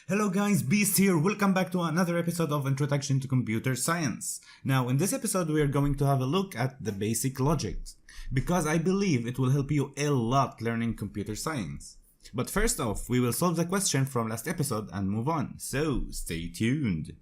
Hello guys, Beast here. Welcome back to another episode of Introduction to Computer Science. Now in this episode we are going to have a look at the basic logic, because I believe it will help you a lot learning computer science. But first off, we will solve the question from last episode and move on, so stay tuned.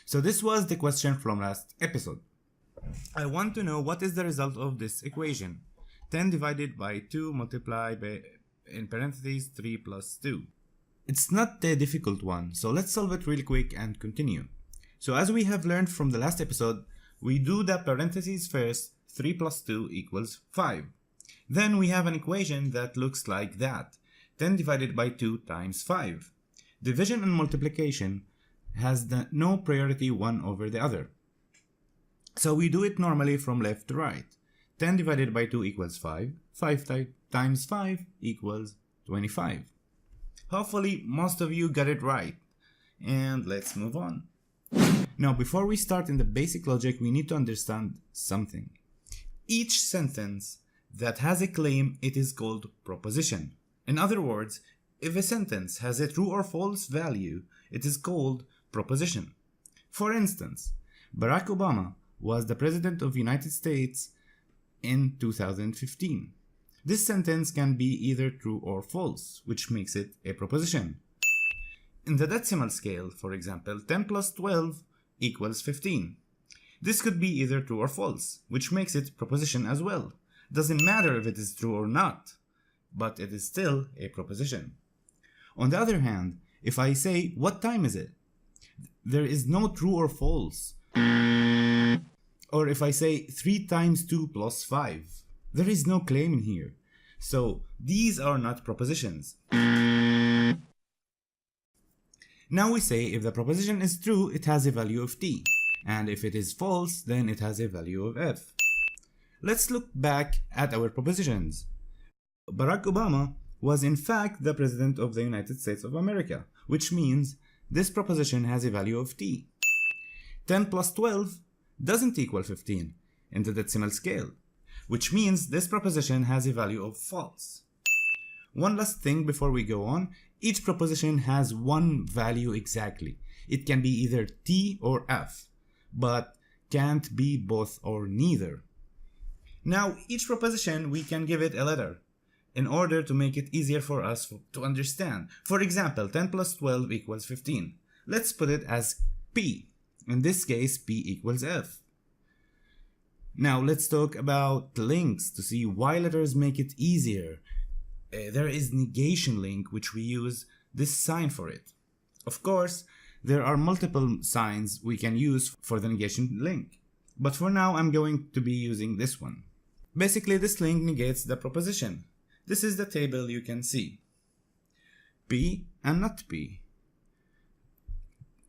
So this was the question from last episode. I want to know what is the result of this equation. 10 divided by 2 multiplied by, in parentheses, 3 plus 2. It's not a difficult one, so let's solve it really quick and continue. So as we have learned from the last episode, we do the parentheses first, 3 plus 2 equals 5. Then we have an equation that looks like that. 10 divided by 2 times 5. Division and multiplication has the no priority one over the other. So we do it normally from left to right. 10 divided by 2 equals 5. 5 times 5 equals 25. Hopefully most of you got it right. And let's move on. Now before we start in the basic logic, we need to understand something. Each sentence that has a claim, it is called proposition. In other words, if a sentence has a true or false value, it is called proposition. For instance, Barack Obama was the President of the United States in 2015. This sentence can be either true or false, which makes it a proposition. In the decimal scale, for example, 10 plus 12 equals 15. This could be either true or false, which makes it proposition as well. Doesn't matter if it is true or not, but it is still a proposition. On the other hand, if I say, what time is it? There is no true or false. Or if I say 3 times 2 plus 5, there is no claim in here. So these are not propositions. Now we say if the proposition is true, it has a value of t. And if it is false, then it has a value of f. Let's look back at our propositions. Barack Obama was in fact the President of the United States of America, which means this proposition has a value of t. 10 plus 12 doesn't equal 15 in the decimal scale, which means this proposition has a value of false. One last thing before we go on, each proposition has one value exactly. It can be either t or f, but can't be both or neither. Now each proposition we can give it a letter in order to make it easier for us to understand. For example, 10 plus 12 equals 15. Let's put it as P. In this case, P equals F. Now let's talk about links to see why letters make it easier. There is negation link, which we use this sign for it. Of course, there are multiple signs we can use for the negation link, but for now I'm going to be using this one. Basically, this link negates the proposition. This is the table you can see. P and not P.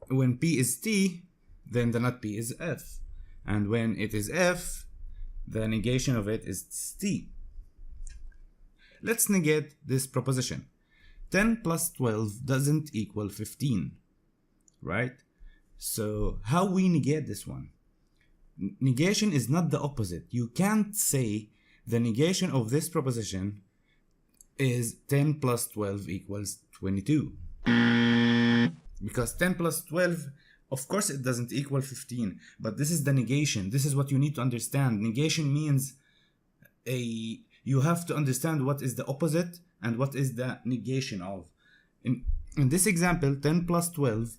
When P is T, then the not P is F. And when it is F, the negation of it is T. Let's negate this proposition. 10 plus 12 doesn't equal 15, right? So how we negate this one? Negation is not the opposite. You can't say the negation of this proposition is 10 plus 12 equals 22. Because 10 plus 12, of course it doesn't equal 15, but this is the negation. This is what you need to understand. Negation means you have to understand what is the opposite and what is the negation of. In this example, 10 plus 12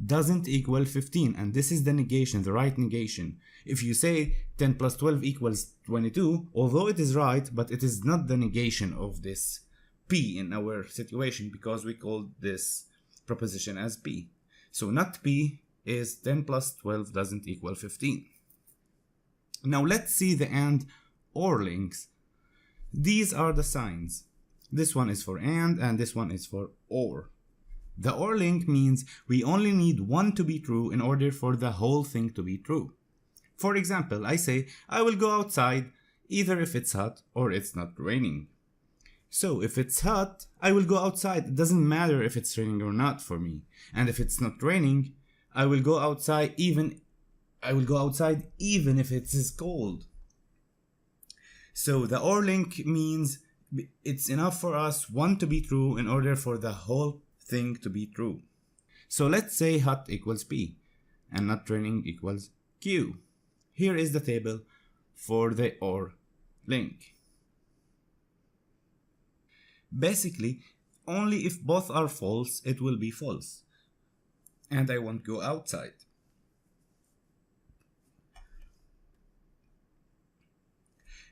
doesn't equal 15, and this is the negation, the right negation. If you say 10 plus 12 equals 22, although it is right, but it is not the negation of this P in our situation, because we called this proposition as P. So not P is 10 plus 12 doesn't equal 15. Now let's see the and or links. These are the signs. This one is for and this one is for or. The or link means we only need one to be true in order for the whole thing to be true. For example, I say, I will go outside either if it's hot or it's not raining. So if it's hot, I will go outside. It doesn't matter if it's raining or not for me. And if it's not raining, I will go outside even if it is cold. So the OR link means it's enough for us one to be true in order for the whole thing to be true. So let's say hot equals P and not raining equals Q. Here is the table for the OR link. Basically, only if both are false, it will be false. And I won't go outside.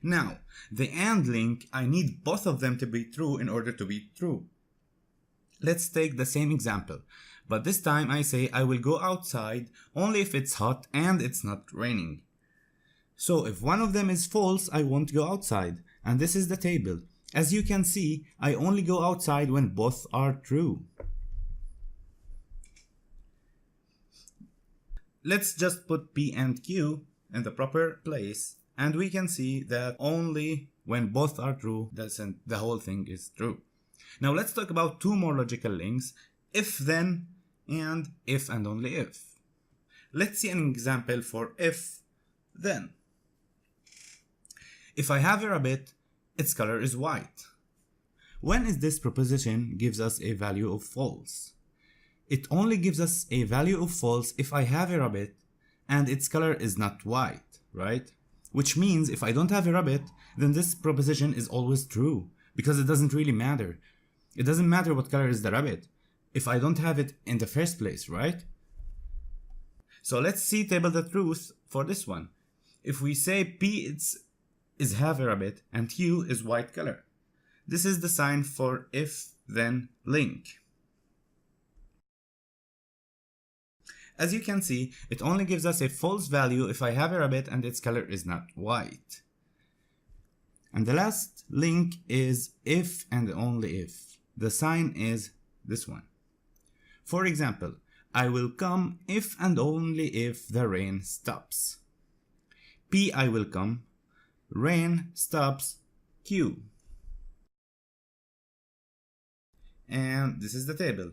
Now, the AND link, I need both of them to be true in order to be true. Let's take the same example, but this time I say I will go outside only if it's hot and it's not raining. So if one of them is false, I won't go outside, and this is the table. As you can see, I only go outside when both are true. Let's just put P and Q in the proper place, and we can see that only when both are true, the whole thing is true. Now let's talk about two more logical links, if then and if and only if. Let's see an example for if then. If I have a rabbit, its color is white. When is this proposition gives us a value of false? It only gives us a value of false if I have a rabbit and its color is not white, right? Which means if I don't have a rabbit, then this proposition is always true, because it doesn't really matter. It doesn't matter what color is the rabbit if I don't have it in the first place, right? So let's see table the truth for this one. If we say P is have a rabbit and Q is white color, this is the sign for if then link. As you can see, it only gives us a false value if I have a rabbit and its color is not white. And the last link is if and only if. The sign is this one. For example, I will come if and only if the rain stops. P I will come, rain stops, Q. And this is the table.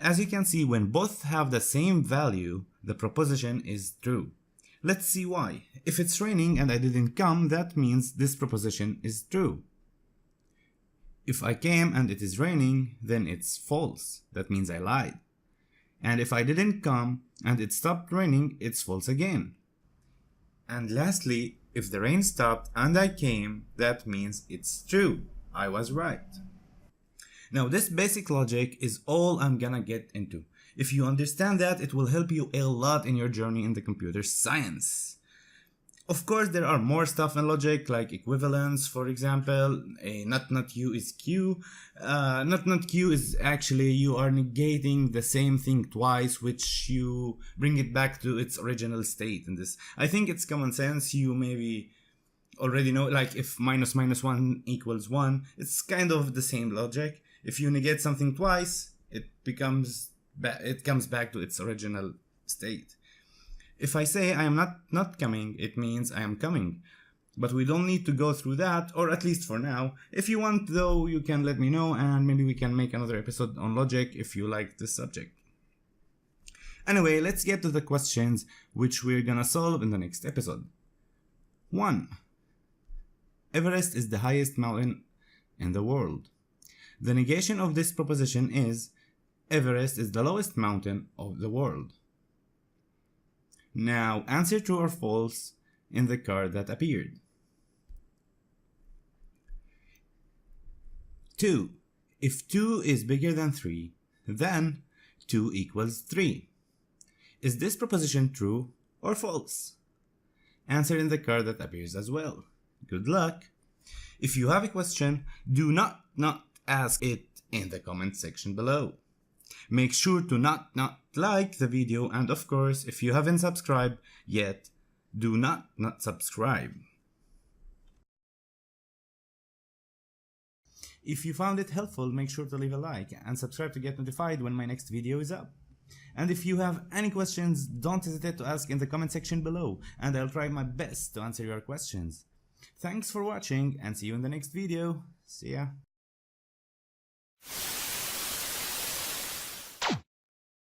As you can see, when both have the same value, the proposition is true. Let's see why. If it's raining and I didn't come, that means this proposition is true. If I came and it is raining, then it's false. That means I lied. And if I didn't come and it stopped raining, it's false again. And lastly, if the rain stopped and I came, that means it's true. I was right. Now this basic logic is all I'm gonna get into. If you understand that, it will help you a lot in your journey in the computer science. Of course, there are more stuff in logic, like equivalence, for example. A not U is Q. Not Q is actually you are negating the same thing twice, which you bring it back to its original state. In this, I think it's common sense. You maybe already know, like if minus minus 1 equals 1, it's kind of the same logic. If you negate something twice, it comes back to its original state. If I say I am not coming, it means I am coming. But we don't need to go through that, or at least for now. If you want though, you can let me know and maybe we can make another episode on logic if you like this subject. Anyway, let's get to the questions which we're gonna solve in the next episode. 1. Everest is the highest mountain in the world. The negation of this proposition is Everest is the lowest mountain of the world. Now answer true or false in the card that appeared. 2. If 2 is bigger than 3, then 2 equals 3. Is this proposition true or false? Answer in the card that appears as well. Good luck! If you have a question, do not ask it in the comment section below. Make sure to not like the video, and of course, if you haven't subscribed yet, do not subscribe. If you found it helpful, make sure to leave a like and subscribe to get notified when my next video is up. And if you have any questions, don't hesitate to ask in the comment section below, and I'll try my best to answer your questions. Thanks for watching and see you in the next video. See ya.